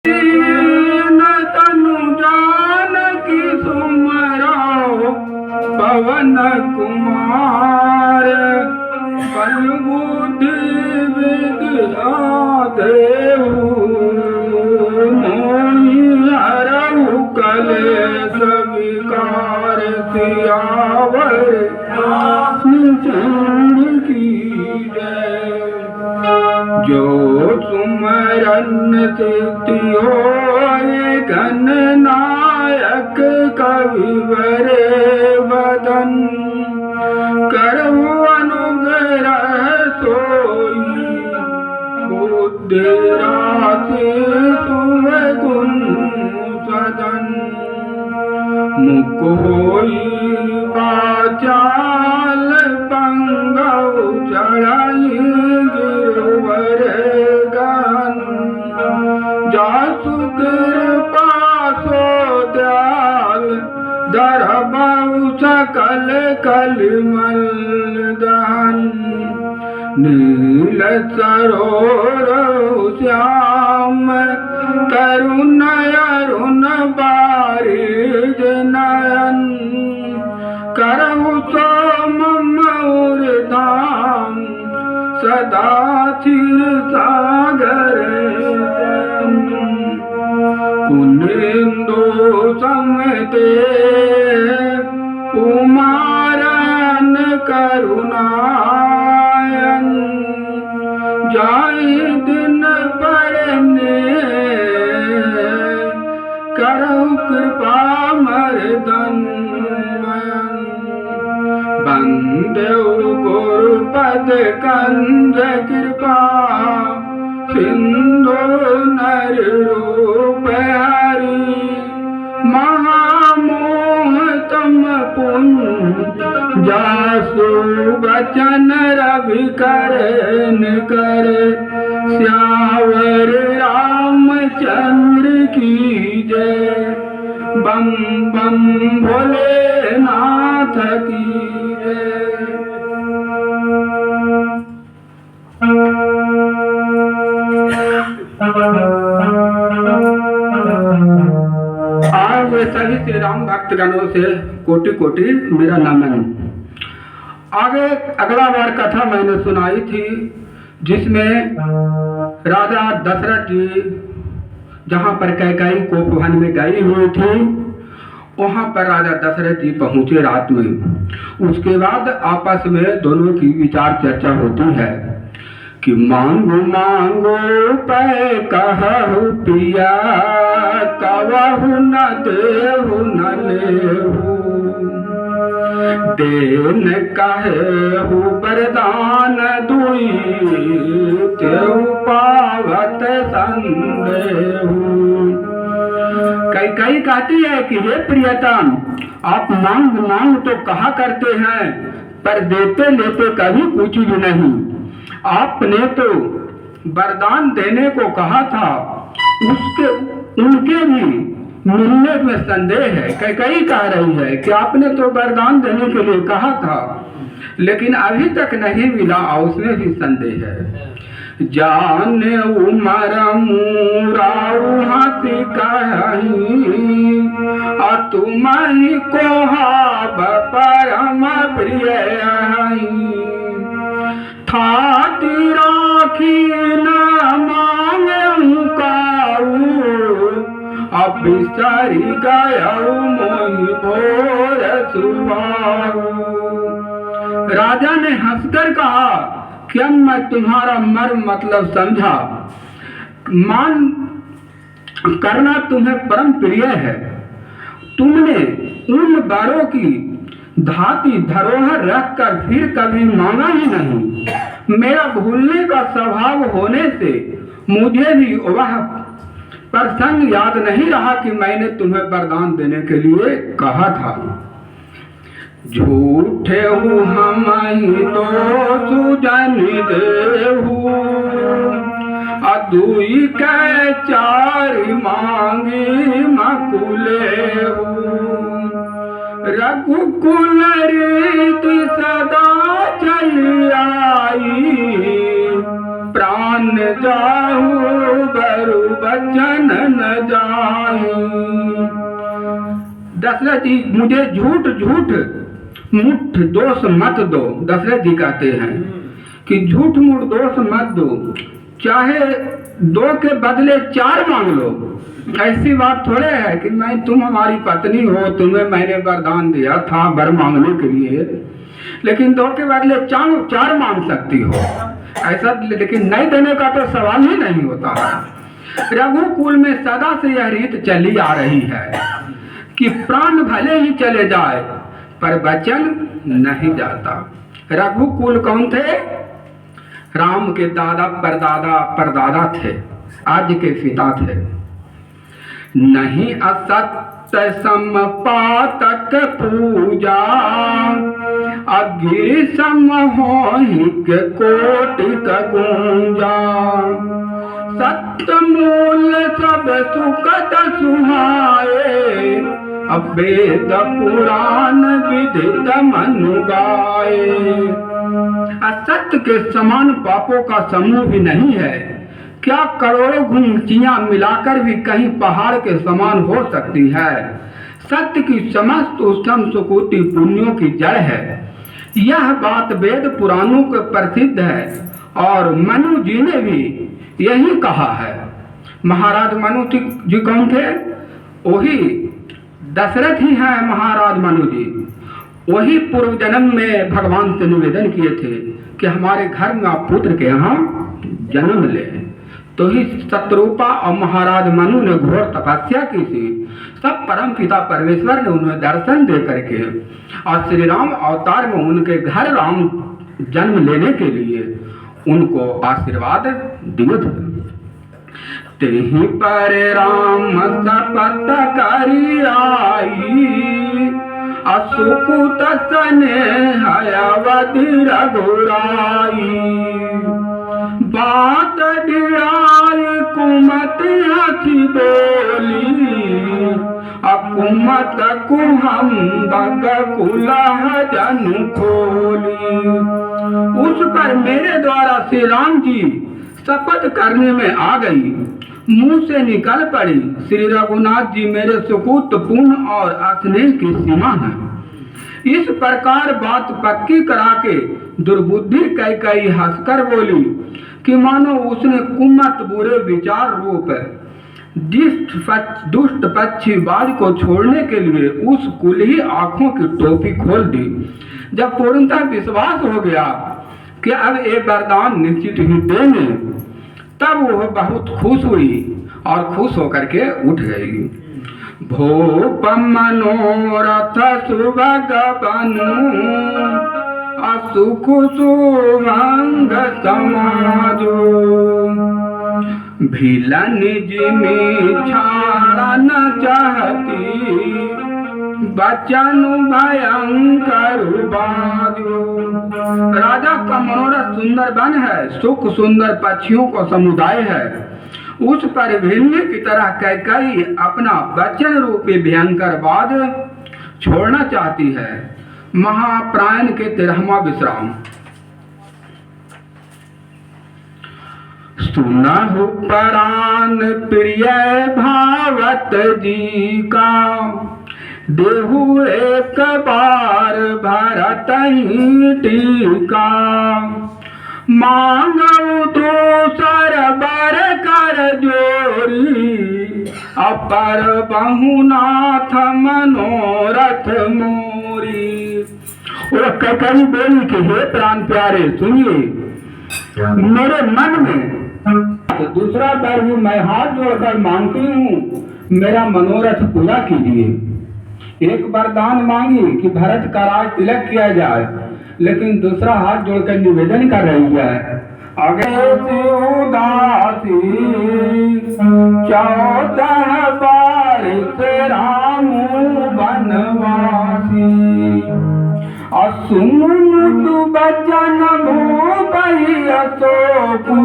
न तनु जानकी सुमरो पवन कुमार बल बुद्धि विद्या देहु मोहि हरहु कलेश विकार सियावर रामचंद्र की जय। जो सुमरन सिद्धि होए घन नायक कविवर वदन करहु अनुग्रह सोई बुद्धि राशि सुगुण सदन मुख होई वाचाल पंगव चढ़ाई गिरवर गन जासु कृपा सो दयाल दरबाऊ सकल कलिमल दहन नील सरोवर श्याम करुण अरुण बारिज नयन करहु सोम मौर धाम सदा क्षीर सागर कुनिंदु समते कुमारन करुणायन जाई दिन पड़ने करहु कृपा मर्दन बंदेउ गुरुपद कंज कृपा सिंधु नर रूप हरि महामोह तम पुंज जासु बचन रवि करन कर श्यावर रामचंद्र की जय। बम बम भोलेनाथ की जय। आज सभी श्री राम भक्तगणों से कोटि कोटि मेरा नमन। आगे अगला बार कथा मैंने सुनाई थी जिसमें राजा दशरथ जी जहाँ पर कैकेयी कोपवन में गई हुई थी वहाँ पर राजा दशरथ जी पहुँचे रात में। उसके बाद आपस में दोनों की विचार चर्चा होती है कि मांगो मांगो पै कहु पिया कवहु न देहु न लेहु देन कहेहु वरदान दुई तेहु पावत संदेहु। कई कहती है कि हे प्रियतम आप मांग मांग तो कहा करते हैं पर देते लेते कभी कुछ भी नहीं। आपने तो वरदान देने को कहा था उसके उनके भी मिलने में संदेह है। कई कह रही है कि आपने तो वरदान देने के लिए कहा था लेकिन अभी तक नहीं मिला और उसमें भी संदेह है। जाने उमर मुराऊ हाथी कहीं तुम्हारी को हाब परम प्रिय थाती राखी न मांगू काऊ अब बिसारी गयाऊ मोहि भोर सुभाऊ। राजा ने हंसकर कहा क्या मैं तुम्हारा मर्म मतलब समझा। मान करना तुम्हें परम प्रिय है। तुमने उन बारों की धाती धरोहर रखकर फिर कभी मांगा ही नहीं। मेरा भूलने का स्वभाव होने से मुझे भी वह प्रसंग याद नहीं रहा कि मैंने तुम्हें वरदान देने के लिए कहा था। झूठे हम तो सुजन देहू अदुई के चारि मांगी मकुले रघुकुल रीति सदा चल आई प्राण जाहू बरु बचन दशरथ जी मुझे झूठ झूठ मुठ दोष मत दो। दशरथ जी कहते हैं कि झूठ मूठ दोष मत दो, चाहे 2 के बदले 4 मांग लो। ऐसी बात थोड़े है कि मैं तुम हमारी पत्नी हो, तुम्हें मैंने वरदान दिया था वर मांगने के लिए, लेकिन 2 के बदले 4 मांग सकती हो ऐसा, लेकिन नहीं देने का तो सवाल ही नहीं होता है। रघुकुल में सदा से यह रीत चली आ रही है कि प्राण भले ही चले जाए पर वचन नहीं जाता। रघुकुल कौन थे? राम के दादा परदादा परदादा थे, आज के पिता थे। नहीं असत्य समपातक पूजा, अगिर समोहिक कोटिक गुंजा। सत्य मूल सब सुखद सुहाए, अब वेद पुराण विदित मनु गाए। असत्य के समान पापों का समूह भी नहीं है, क्या करोड़ों घुंचियां मिलाकर भी कहीं पहाड़ के समान हो सकती है। सत्य की समस्त उत्तम सुकोटि पुण्यों की जड़ है। यह बात वेद पुराणों के प्रसिद्ध है और मनु जी ने भी यही कहा है। महाराज मनु जी कौन थे? वही दशरथ ही हैं महाराज मनु जी। वही पूर्व जन्म में भगवान से निवेदन किए थे कि हमारे घर में आप पुत्र के यहाँ जन्म ले। तो ही शत्रुपा और महाराज मनु ने घोर तपस्या की थी। सब परम पिता परमेश्वर ने उन्हें दर्शन दे करके और श्री राम अवतार में उनके घर राम जन्म लेने के लिए उनको आशीर्वाद दिए थे। तेहि पर राम शपथ करी आई, असुकुत स्नेह अवधि रघुराई। बात डिराई कुमति हसी बोली, अकुमत कुहम बग कुलह जन खोली। उस पर मेरे द्वारा श्री राम जी शपथ करने में आ गई, मुंह से निकल पड़ी। श्री रघुनाथ जी मेरे सुकुत पुण्य और स्नेह की सीमा है। इस प्रकार बात पक्की करा के दुर्बुद्धि कई हंसकर बोली कि मानो उसने कुमत बुरे विचार रूप दुष्ट पक्षी बाज को छोड़ने के लिए उस कुली आंखों की टोपी खोल दी। जब पूर्णतः विश्वास हो गया कि अब ये वरदान निश्चित ही देंगे, तब वह बहुत खुश हुई और खुश होकर के उठ गई। भूप मनोरथ सुभग बनु, असुख सुभंग समाजो। भिलन जिमी छाड़ा न चाहती, बचन भयंकर बाजो। राजा का मनोरथ सुंदर वन है, सुख सुंदर पक्षियों को समुदाय है। उस पर भिन्न की तरह कैकेयी अपना वचन रूपी भयंकर बाज छोड़ना चाहती है। महाप्रायण के 13वां विश्राम। सुनहु प्राण प्रिय भावत जी का, देहु एक बार भरत ही टीका। मांगऊ दूसर बर कर जोरी, अपर बहुनाथ मनोरथ मोरी। वो कैकेयी बोली कि हे प्राण प्यारे सुनिए, मेरे मन में तो दूसरा बर भी मैं हाथ जोड़कर मांगती हूँ, मेरा मनोरथ पूरा कीजिए। एक वरदान मांगी कि भरत का राज तिलक किया जाए, लेकिन दूसरा हाथ जोड़कर निवेदन कर रही है। आगे उदासी 14 बारिश राम वनवासी। असुन बचन भूपहि अशोकु,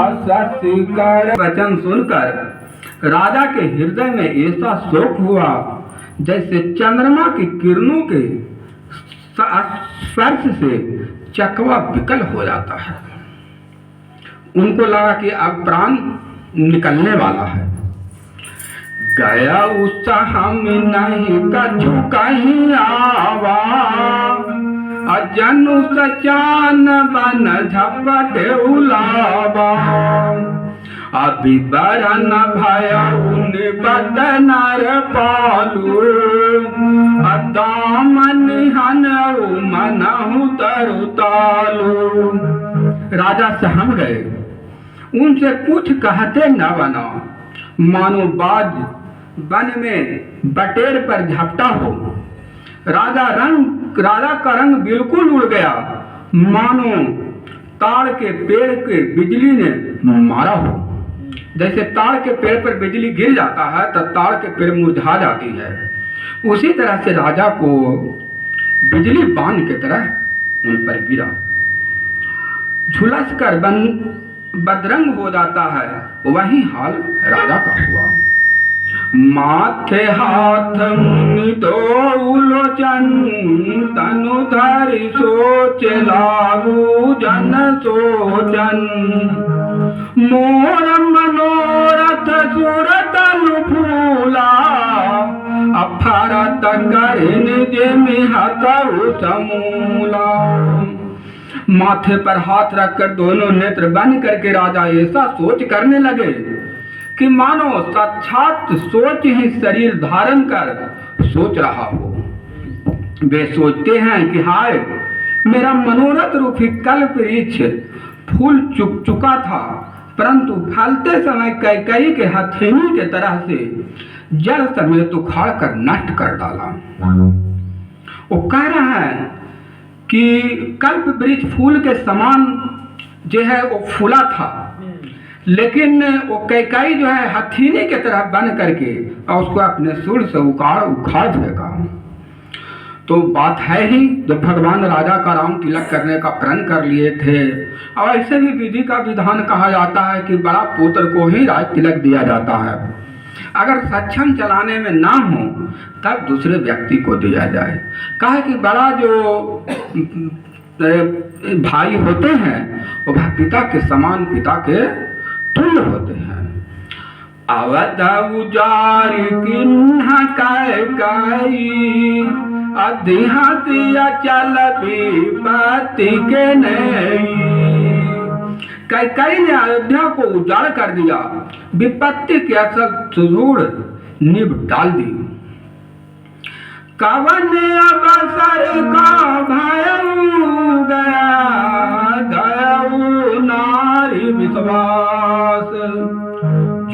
असत्य कर। वचन सुनकर राजा के हृदय में ऐसा शोक हुआ जैसे चंद्रमा की किरणों के स्पर्श से चकवा विकल हो जाता है। उनको लगा कि अब प्राण निकलने वाला है। गया उत्साह में नहीं कछु कहीं आवा, जनु सचान बन झपट उलावा। अभी बरन भया उन बदनर पालू, दामन हन मनहु तरु तालू। राजा सहम गए, उनसे कुछ कहते न बना, मानो बाज वन में बटेर पर झपटा हो। राजा का रंग बिल्कुल उड़ गया, मानो ताड़ के पेड़ के बिजली ने मारा हो। जैसे ताड़ के पेड़ पर बिजली गिर जाता है तो ताड़ के पेड़ मुरझा जाती है, उसी तरह से राजा को बिजली बाण की तरह उन पर गिरा, झुलस कर बदरंग हो जाता है। वही हाल राजा का हुआ। माथे हाथ मुनि दो लोचन, तनु धरि सोच लागू जन सोचन। मोर मनोरथ सुरतन फूला, अफरत कर निज मिहतउ समूला। माथे पर हाथ रखकर दोनों नेत्र बंद करके राजा ऐसा सोच करने लगे कि मानो साक्षात सोच ही शरीर धारण कर सोच रहा हो। वे सोचते हैं कि हाय, मेरा मनोरथ रूपी कल्प वृक्ष फूल चुका था, परंतु फलते समय कैकई के हथेली के तरह से जड़ समेत उखाड़ कर नष्ट कर डाला। वो कह रहा है कि कल्प वृक्ष फूल के समान जो है वो फूला था, लेकिन वो कैकई जो है हथीनी के तरह बन करके और उसको अपने सुर से उखाड़ फेंका। तो बात है ही, जब भगवान राजा का राम तिलक करने का प्रण कर लिए थे, और ऐसे भी विधि का विधान कहा जाता है कि बड़ा पुत्र को ही राज तिलक दिया जाता है। अगर सक्षम चलाने में ना हो तब दूसरे व्यक्ति को दिया जाए। कहा कि बड़ा जो भाई होते हैं वो पिता के समान, पिता के तुल्य होते हैं। अवध उजारी किन्हा कैकई, अधिहतिया चल विपत्ति के नहीं। कैकई ने अयोध्या को उजाड़ कर दिया, विपत्ति के असर सुदूर निभ डाल दी। कवन अवसर का भयऊ गया, गयऊ नारी विश्वास।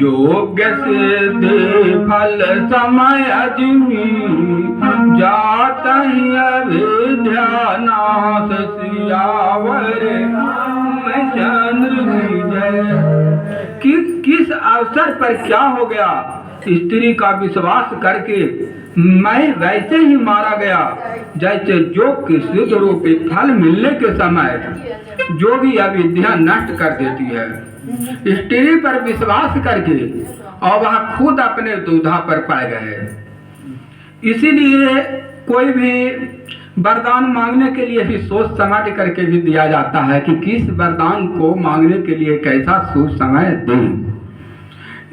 योग्य सिद्धि फल समय अजमी, जात ही अविद्या नाश। सियावर चंद्र विजय। किस अवसर पर क्या हो गया, स्त्री का विश्वास करके मैं वैसे ही मारा गया जैसे योग के सिद्ध रूपी फल मिलने के समय जोगी अविद्या नष्ट कर देती है। स्त्री पर विश्वास करके और वह खुद अपने दूधा पर पड़ गए। इसीलिए कोई भी वरदान मांगने के लिए भी सोच समझ करके भी दिया जाता है कि किस वरदान को मांगने के लिए कैसा शुभ समय दें।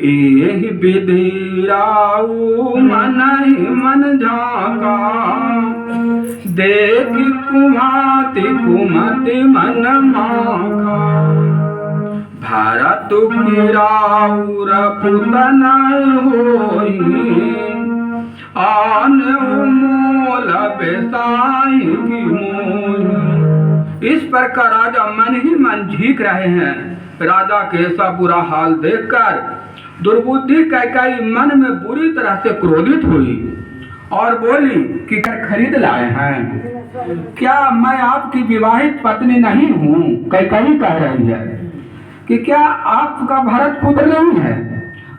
एहि विधि राउ मन ही मन झाका, देख कुमाति कुमति मन माखा। भरत की राउर पुतन होई, आन मोल बेसाई की मोही। इस प्रकार राजा मन ही मन झीक रहे हैं। राजा के ऐसा बुरा हाल देखकर दुर्बुद्धि कैकई मन में बुरी तरह से क्रोधित हुई और बोली कि खरीद लाए हैं, क्या मैं आपकी विवाहित पत्नी नहीं हूँ? कैकई कह रही है कि क्या आपका भरत पुत्र नहीं है?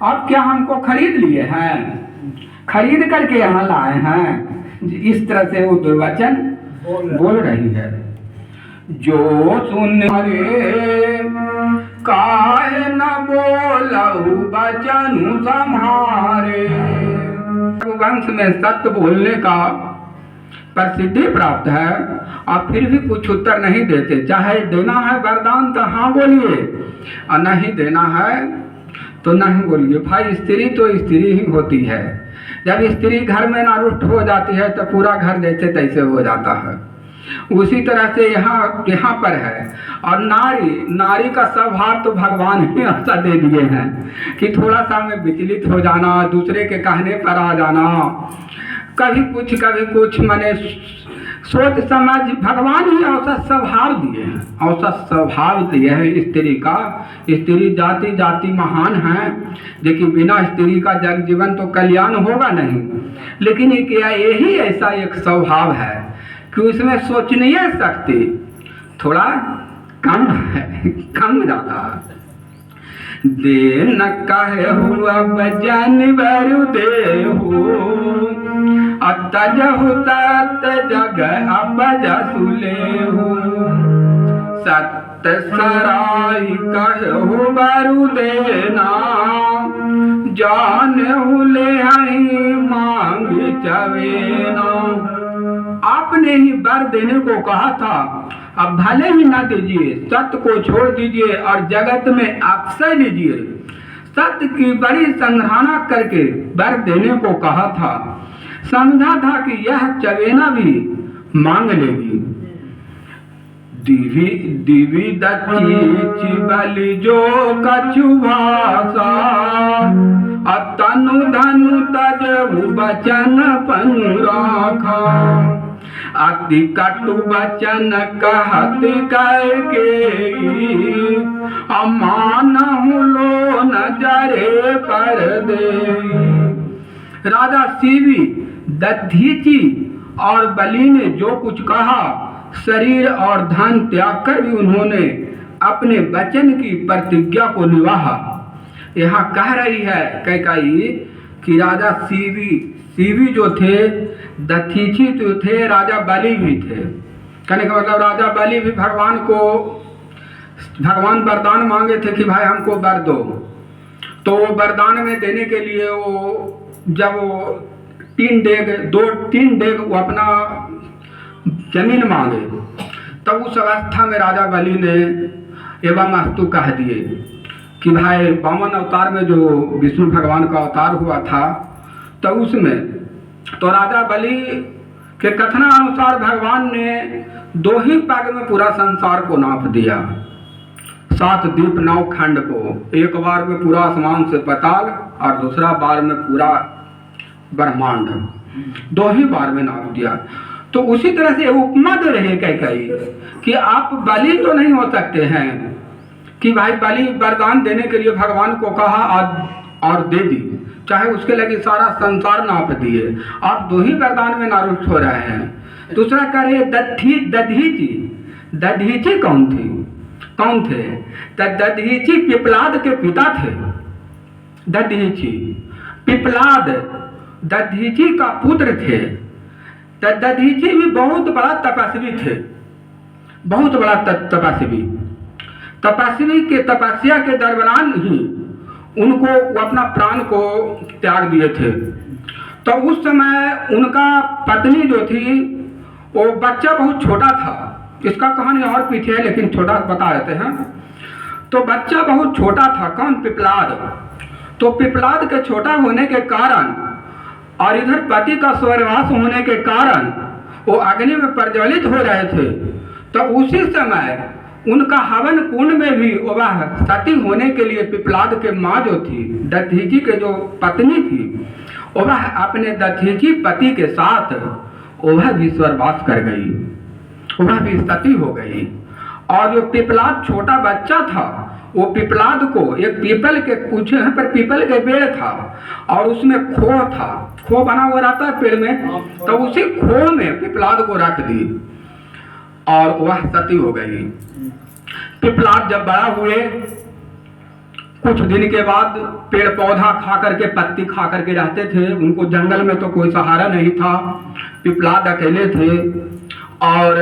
आप क्या हमको खरीद लिए हैं? खरीद करके यहाँ लाए हैं? इस तरह से वो दुर्वचन बोल रही है। जो सुन काहे न बोलहु बचनु सम्हारे। वंश में सत्य बोलने का प्रसिद्धि प्राप्त है और फिर भी कुछ उत्तर नहीं देते। चाहे देना है वरदान तो हाँ बोलिए, और नहीं देना है तो नहीं बोलिए भाई, स्त्री तो स्त्री ही होती है। जब स्त्री घर में ना रुष्ट हो जाती है तो पूरा घर जैसे तैसे हो जाता है। उसी तरह से यहाँ पर है। और नारी का स्वभाव तो भगवान ही ऐसा दे दिए हैं कि थोड़ा सा में विचलित हो जाना, दूसरे के कहने पर आ जाना, कभी कुछ माने सोच समझ, भगवान ही औसत स्वभाव दिए हैं, औसत स्वभाव दिए है स्त्री का। स्त्री जाति महान है, लेकिन बिना स्त्री का जग जीवन तो कल्याण होगा नहीं। लेकिन यही ऐसा एक स्वभाव है कि उसमें सोचनीय शक्ति थोड़ा कम है, कम ज़्यादा। दे न कहे हुआ जानवर देहु, अतजहु तत जग अपजसुले हो। सत सराय कहु बरु देना, जानहु ले मांग चवेना। आपने ही वर देने को कहा था, अब भले ही ना दीजिए, सत्य को छोड़ दीजिए और जगत में अक्षय लीजिए। सत्य की बड़ी संग्रहणा करके वर देने को कहा था। समझा था कि यह चवेना भी मांग लेगी। दिवी दची बलि जो कछु भाषा, तनु धनु तजहु बचन पनु राखा। अति कटु बचन कहत करके, अमानहु लो नजरे पर दे। राजा सीवी, दधीचि और बलि ने जो कुछ कहा, शरीर और धन त्याग कर भी उन्होंने अपने वचन की प्रतिज्ञा को निभाया। यहाँ कह रही है कैकेयी कि राजा सीवी जो थे, दधीचि जो थे, राजा बलि भी थे। कहने का मतलब राजा बलि भी भगवान वरदान मांगे थे कि भाई हमको वर दो। तो वरदान में देने के लिए जब वो 3 डेग वो अपना जमीन मांगे, तब उस अवस्था में राजा बलि ने एवं अस्तु कह दिए कि भाई वामन अवतार में जो विष्णु भगवान का अवतार हुआ था, तो उसमें तो राजा बलि के कथनानुसार भगवान ने 2 ही पग में पूरा संसार को नाप दिया। 7 दीप 9 खंड को, एक बार में पूरा आसमान से पाताल और दूसरा बार में पूरा ब्रह्मांड, 2 ही बार में नाप दिया। तो उसी तरह से उपमा दे रहे कैकेयी कि आप बलि तो नहीं हो सकते हैं कि भाई बलि वरदान देने के लिए भगवान को कहा और दे दी, चाहे उसके लगे सारा संसार नाप दिए। आप 2 ही वरदान में नारुष्ट हो रहे हैं। दूसरा कह रहे दधीचि कौन थे? दधीचि पिपलाद के पिता थे। दधीचि पिपलाद दधीचि का पुत्र थे। दधीचि भी बहुत बड़ा तपस्वी थे, बहुत बड़ा तपस्वी के तपस्या के दरमियान ही उनको अपना प्राण को त्याग दिए थे। तो उस समय उनका पत्नी जो थी, वो बच्चा बहुत छोटा था। इसका कहानी और पीछे है, लेकिन छोटा बता देते हैं। तो बच्चा बहुत छोटा था, कौन? पिपलाद। तो पिपलाद के छोटा होने के कारण और इधर पति का स्वर्गवास होने के कारण वो अग्नि में प्रज्वलित हो रहे थे। तो उसी समय उनका हवन कुंड में भी वह सती होने के लिए पिपलाद के माँ जो थी, दधीचि के जो पत्नी थी, वह अपने दधीचि पति के साथ वह भी स्वर्गवास कर गई, वह भी सती हो गई। और जो पिपलाद छोटा बच्चा था, वो पिपलाद को एक पीपल के कुछ यहाँ पर पीपल के पेड़ था और उसमें खो था, खो बना हुआ रहता है पेड़ में, तो उसी खो में पिपलाद को रख दी और वह सती हो गई। पिपलाद जब बड़ा हुए, कुछ दिन के बाद पेड़ पौधा खा करके, पत्ती खा करके रहते थे। उनको जंगल में तो कोई सहारा नहीं था, पिपलाद अकेले थे और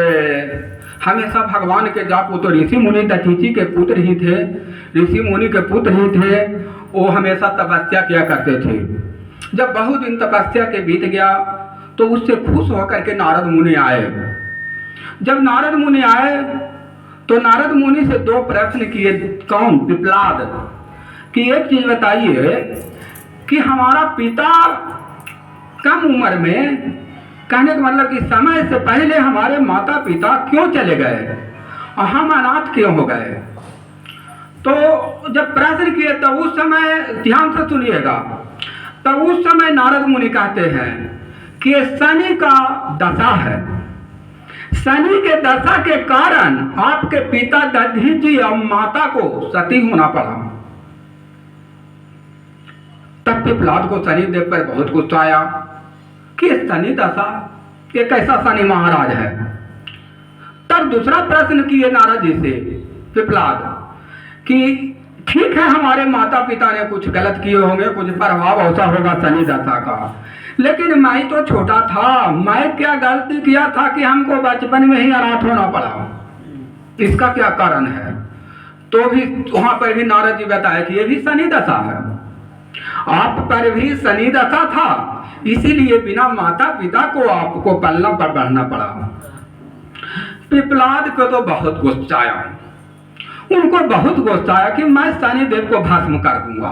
हमेशा भगवान के जाप। वो तो ऋषि मुनि दधीचि के पुत्र ही थे, ऋषि मुनि के पुत्र ही थे। वो हमेशा तपस्या किया करते थे। जब बहुत दिन तपस्या के बीत गया तो उससे खुश होकर के नारद मुनि आए। जब नारद मुनि आए तो नारद मुनि से 2 प्रश्न किए। कौन? पिपलाद। कि एक चीज बताइए कि हमारा पिता कम उम्र में, कहने का मतलब कि समय से पहले हमारे माता पिता क्यों चले गए और हम अनाथ क्यों हो गए? तो जब प्रश्न किए तो उस समय, ध्यान से सुनिएगा, तो उस समय नारद मुनि कहते हैं कि शनि का दशा है, शनि के दशा के कारण आपके पिता दधीचि और माता को सती होना पड़ा। तब पिपलाद को शनिदेव पर बहुत गुस्सा आया कि शनि दशा, ये कैसा शनि महाराज है। तब दूसरा प्रश्न किए नारद जी से पिपलाद कि ठीक है, हमारे माता पिता ने कुछ गलत किए होंगे, कुछ प्रभाव ऐसा होगा शनि दशा का, लेकिन मैं तो छोटा था, मैं क्या गलती किया था कि हमको बचपन में ही अनाथ होना पड़ा, इसका क्या कारण है? तो भी वहां पर भी नारद जी बताए कि ये भी शनि दशा है, आप पर भी शनि दशा था, इसीलिए बिना माता पिता को आपको पलना बढ़ना पड़ा। पिपलाद को तो बहुत गुस्सा आया, उनको बहुत गुस्सा आया कि मैं शनिदेव को भस्म कर दूंगा।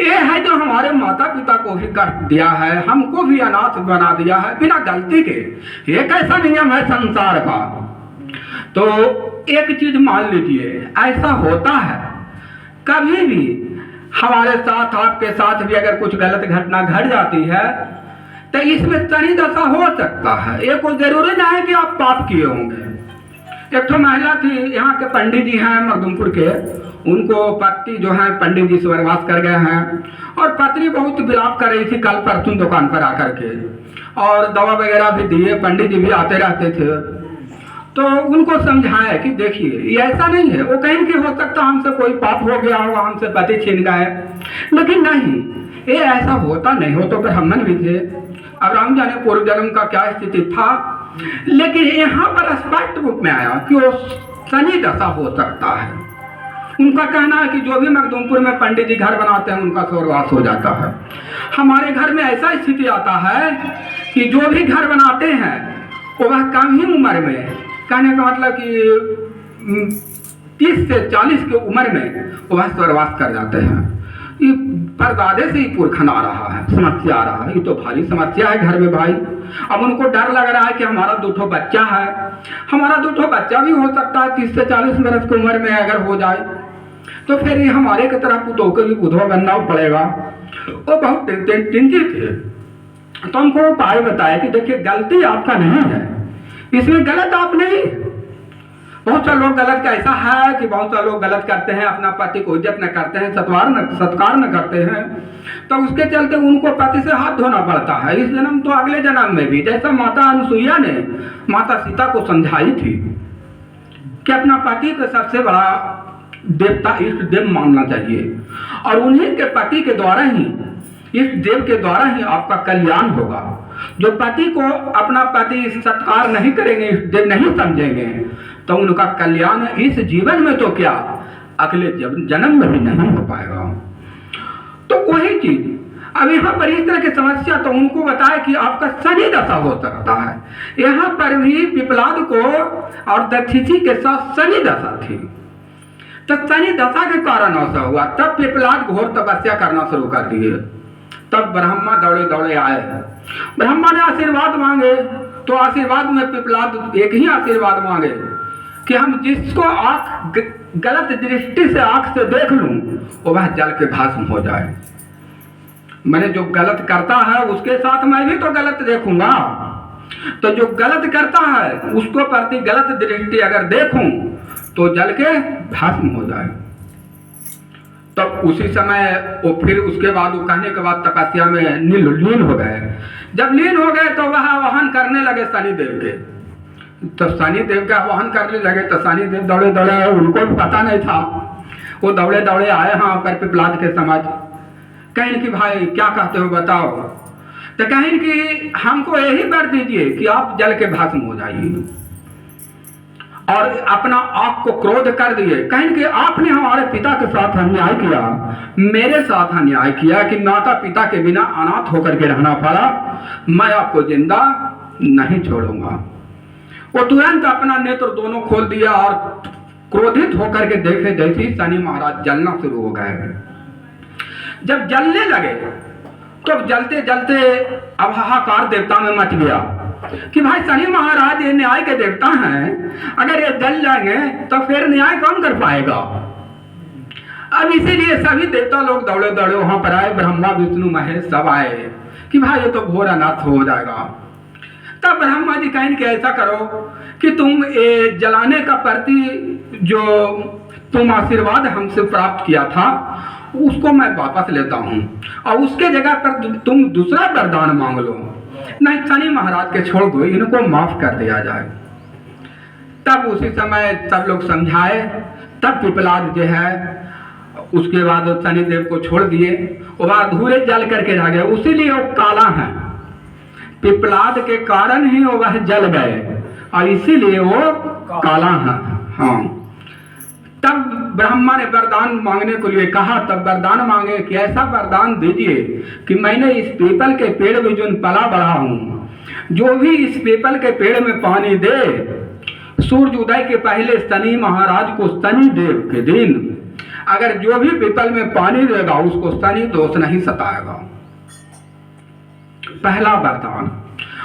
ये है जो हमारे माता पिता को भी कष्ट दिया है, हमको भी अनाथ बना दिया है बिना गलती के, ये कैसा नियम है संसार का। तो एक चीज मान लीजिए, ऐसा होता है कभी भी हमारे साथ, आपके साथ भी अगर कुछ गलत घटना घट जाती है तो इसमें शनि दशा हो सकता है। ये कोई जरूरी नहीं है कि आप पाप किए होंगे। एक तो महिला थी, यहाँ के पंडित जी हैं मखदूमपुर के, उनको पति जो है पंडित जी स्वर्गवास कर गए हैं, और पत्नी बहुत विलाप कर रही थी कल परसों दुकान पर आकर के, और दवा वगैरह भी दिए, पंडित जी भी आते रहते थे। तो उनको समझाया कि देखिए ये ऐसा नहीं है, वो कहीं कि हो सकता हमसे कोई पाप हो गया होगा, हमसे पति छीन गए, लेकिन नहीं, ये ऐसा होता नहीं हो। तो ब्राह्मण भी थे, अब राम जाने पूर्व जन्म का क्या स्थिति था, लेकिन यहाँ पर स्पष्ट रूप में आया कि वो शनि दशा हो सकता है। उनका कहना है कि जो भी मखदूमपुर में पंडित जी घर बनाते हैं उनका स्वर्गवास हो जाता है। हमारे घर में ऐसा स्थिति आता है कि जो भी घर बनाते हैं वो वह कम ही उम्र में, कहने का मतलब कि 30 से 40 की उम्र में वह स्वर्गवास कर जाते हैं। ये परदादे से ही पुरखन आ रहा है, समस्या आ रहा है, ये तो भारी समस्या है घर में भाई। अब उनको डर लग रहा है कि हमारा 2 बच्चा है, हमारा 2 बच्चा भी हो सकता है 30 से 40 वर्ष की उम्र में अगर हो जाए, तो फिर ये हमारे की तरह पुतों को भी बुधवा बनना पड़ेगा। वो बहुत चिंतित थे। तो हमको उपाय बताया कि देखिए गलती आपका नहीं है, इसमें गलत आप नहीं। बहुत सारे लोग गलत का ऐसा है कि बहुत सारे लोग गलत करते हैं, अपना पति को इज्जत न करते हैं, सत्कार न करते हैं, तो उसके चलते उनको पति से हाथ धोना पड़ता है इस जन्म तो अगले जन्म में भी। जैसा माता अनुसुईया ने माता सीता को समझाई थी कि अपना पति को सबसे बड़ा देवता इष्ट देव मानना चाहिए, और उन्हीं के पति के द्वारा ही, इष्ट देव के द्वारा ही आपका कल्याण होगा। जो पति को अपना पति सत्कार नहीं करेंगे, इष्ट देव नहीं समझेंगे, तो उनका कल्याण इस जीवन में तो क्या अगले जन्म में भी नहीं हो पाएगा। तो वही चीज अब यहाँ पर इस तरह की समस्या, तो उनको बताया कि आपका शनि दशा हो सकता है। यहाँ पर भी पिपलाद को और दधीचि के साथ शनि दशा थी, तो शनि दशा के कारण ऐसा हुआ। तब पिपलाद घोर तपस्या करना शुरू कर दिए। तब ब्रह्मा दौड़े दौड़े आए, ब्रह्मा ने आशीर्वाद मांगे, तो आशीर्वाद में पिपलाद एक ही आशीर्वाद मांगे कि हम जिसको आंख गलत दृष्टि से आंख से देख लूं वो वह जल के भस्म हो जाए। मैंने जो गलत करता है उसके साथ मैं भी तो गलत देखूंगा, तो जो गलत करता है उसको प्रति गलत दृष्टि अगर देखूं तो जल के भस्म हो जाए। तब उसी समय वो फिर उसके बाद वो कहने के बाद तपस्या में लीन हो गए। जब लीन हो गए तो वह आवाहन करने लगे शनिदेव के, तो शनिदेव का आवाहन करने लगे। तो शनिदेव दौड़े दौड़े, उनको भी पता नहीं था, वो दौड़े दौड़े आए हाँ पर पिपलाद के समाज। कहें कि भाई क्या कहते हो बताओ, तो कहें कि हमको यही कर दीजिए कि आप जल के भस्म हो जाइए, और अपना आप को क्रोध कर दिए। कहें कि आपने हमारे पिता के साथ अन्याय किया, मेरे साथ अन्याय किया कि माता पिता के बिना अनाथ होकर के रहना पड़ा, मैं आपको जिंदा नहीं छोड़ूंगा। वो तुरंत अपना नेत्र दोनों खोल दिया और क्रोधित होकर के देखे जैसे ही शनि महाराज जलना शुरू हो गए। जब जलने लगे तो जलते जलते अब हाहाकार देवता में मच गया कि भाई शनि महाराज ये न्याय के देवता हैं, अगर ये जल जाएंगे तो फिर न्याय कौन कर पाएगा। अब इसीलिए सभी देवता लोग दौड़े दौड़े वहां पर आए, ब्रह्मा विष्णु महेश सब आए कि भाई ये तो घोर अनर्थ हो जाएगा। तब ब्रह्मा जी कहें कि ऐसा करो कि तुम ये जलाने का प्रति जो तुम आशीर्वाद हमसे प्राप्त किया था उसको मैं वापस लेता हूँ और उसके जगह पर तुम दूसरा वरदान मांग लो, नहीं शनि महाराज के छोड़ दो, इनको माफ कर दिया जाए। तब उसी समय सब लोग समझाए, तब पिपलाद जो है उसके बाद शनिदेव को छोड़ दिए, वह अधूरे जल करके रह गए, उसीलिए वो काला है। पिपलाद के कारण ही वह जल गए और इसीलिए वो काला है। हाँ, तब ब्रह्मा ने वरदान मांगने को लिए कहा। तब वरदान मांगे कि ऐसा वरदान दीजिए कि मैंने इस पीपल के पेड़ में जो पला बढ़ा हूँ, जो भी इस पीपल के पेड़ में पानी दे, सूर्य उदय के पहले शनि महाराज को शनि देव के दिन अगर जो भी पीपल में पानी देगा उसको शनि दोष नहीं सताएगा। पहला वरदान।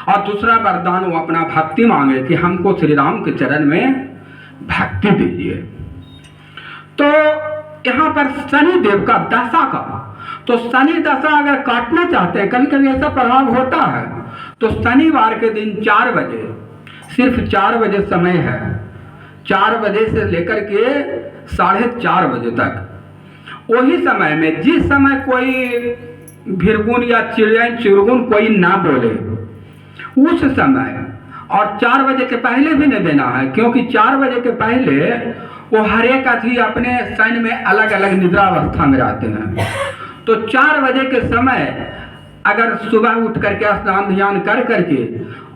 और दूसरा वरदान वो अपना भक्ति मांगे कि हमको श्री राम के चरण में भक्ति दीजिए। तो यहाँ पर शनि देव का दशा का, तो शनि दशा अगर काटना चाहते हैं, कभी कभी ऐसा प्रभाव होता है, तो शनिवार के दिन 4 बजे, सिर्फ 4 बजे समय है, 4 बजे से लेकर के 4:30 बजे तक, वही समय में जिस समय कोई भिरगुन या चिड़गुन कोई ना बोले उस समय, और 4 बजे के पहले भी नहीं देना है, क्योंकि 4 बजे के पहले वो हर एक अथी अपने सैन्य में अलग अलग निद्रा अवस्था में रहते हैं। तो 4 बजे के समय अगर सुबह उठ करके स्नान ध्यान कर करके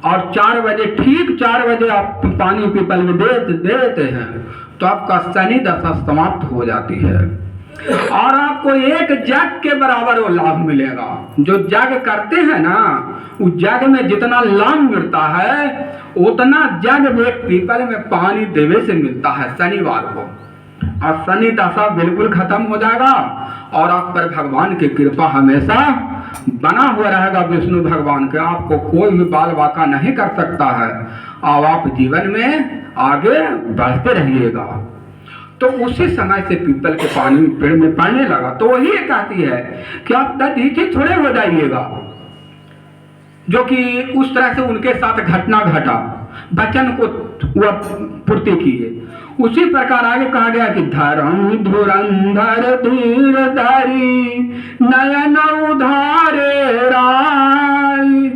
और 4 बजे, ठीक 4 बजे आप पानी पीपल में देते हैं तो आपका शनि दशा समाप्त हो जाती है और आपको एक यज्ञ के बराबर वो लाभ मिलेगा। जो यज्ञ करते हैं ना, उस यज्ञ में जितना लाभ मिलता है उतना यज्ञ एक पीपल में पानी देवे से मिलता है शनिवार को। और शनि दशा बिल्कुल खत्म हो जाएगा और आप पर भगवान की कृपा हमेशा बना हुआ रहेगा। विष्णु भगवान के आपको कोई भी बाल बाका नहीं कर सकता है और आप जीवन में आगे बढ़ते रहिएगा। तो उसी समय से पीपल के पानी पेड़ में पड़ने लगा। तो वही कहती है कि आप तदीखी थोड़े हो जाइएगा, जो कि उस तरह से उनके साथ घटना घटा, वचन को वह पूर्ति किए। उसी प्रकार आगे कहा गया कि धर्म धुरंधर धीरधारी नयन उधारे राय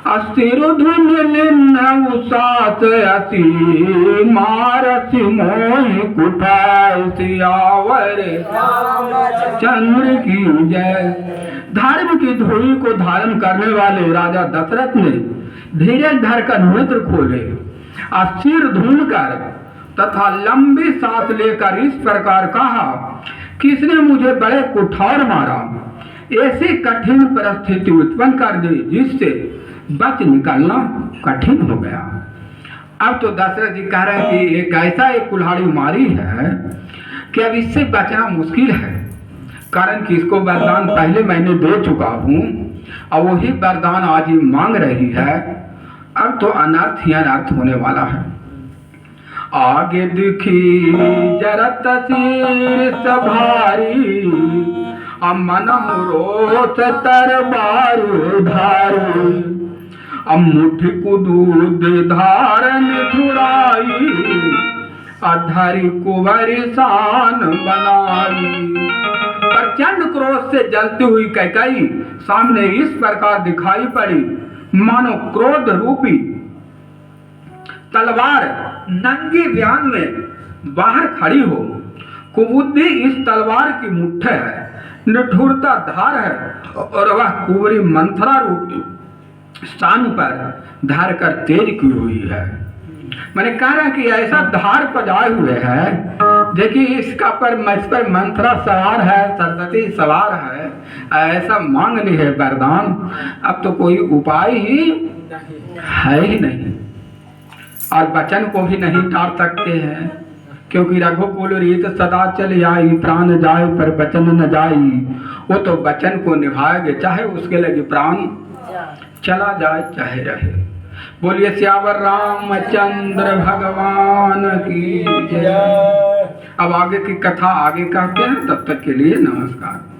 अस्थिर धुन उसास असी मारसी मोहि कुठाय सियावर चंद्र की जय। धर्म की धुरी को धारण करने वाले राजा दशरथ ने धीरज धर कर नेत्र खोले, अस्थिर धुन कर तथा लंबी सांस लेकर इस प्रकार कहा, किसने मुझे बड़े कुठार मारा, ऐसी कठिन परिस्थिति उत्पन्न कर दी जिससे बच निकलना कठिन हो गया। अब तो दशरथ जी कह रहे हैं कि एक ऐसा एक कुल्हाड़ी मारी है कि अब इससे बचना मुश्किल है, कारण कि इसको वरदान पहले मैंने दे चुका हूँ और वही वरदान आज ही मांग रही है। अब तो अनर्थ ही अनर्थ होने वाला है। आगे दिखी जरत शीर्ष भारी मन रोच तरबार धारी मुठ को दूध धारण धुराई अधरी कुंवरी शान बनाई। प्रचंड क्रोध से जलती हुई कैकेयी सामने इस प्रकार दिखाई पड़ी मानो क्रोध रूपी तलवार नंगी व्यान में बाहर खड़ी हो। कुबुद्धि इस तलवार की मुट्ठ है, निठुरता धार है और वह कुंवरी मंथरा रूपी स्थान पर धार कर तेज की हुई है। मैंने कहा कि ऐसा धार पजाए हुए है, देखिए इसका पर मंथरा सवार है, सरस्वती सवार है, ऐसा मांग ली है वरदान। अब तो कोई उपाय ही है ही नहीं और वचन को भी नहीं टाल सकते हैं, क्योंकि रघुकुल रीत सदा चल आई, प्राण जाए पर वचन न जाई। वो तो वचन को निभाएंगे, चाहे उसके लगे प्राण चला जाए चाहे रहे। बोलिए सियावर रामचंद्र भगवान की जय। अब आगे की कथा आगे कहते हैं, तब तक के लिए नमस्कार।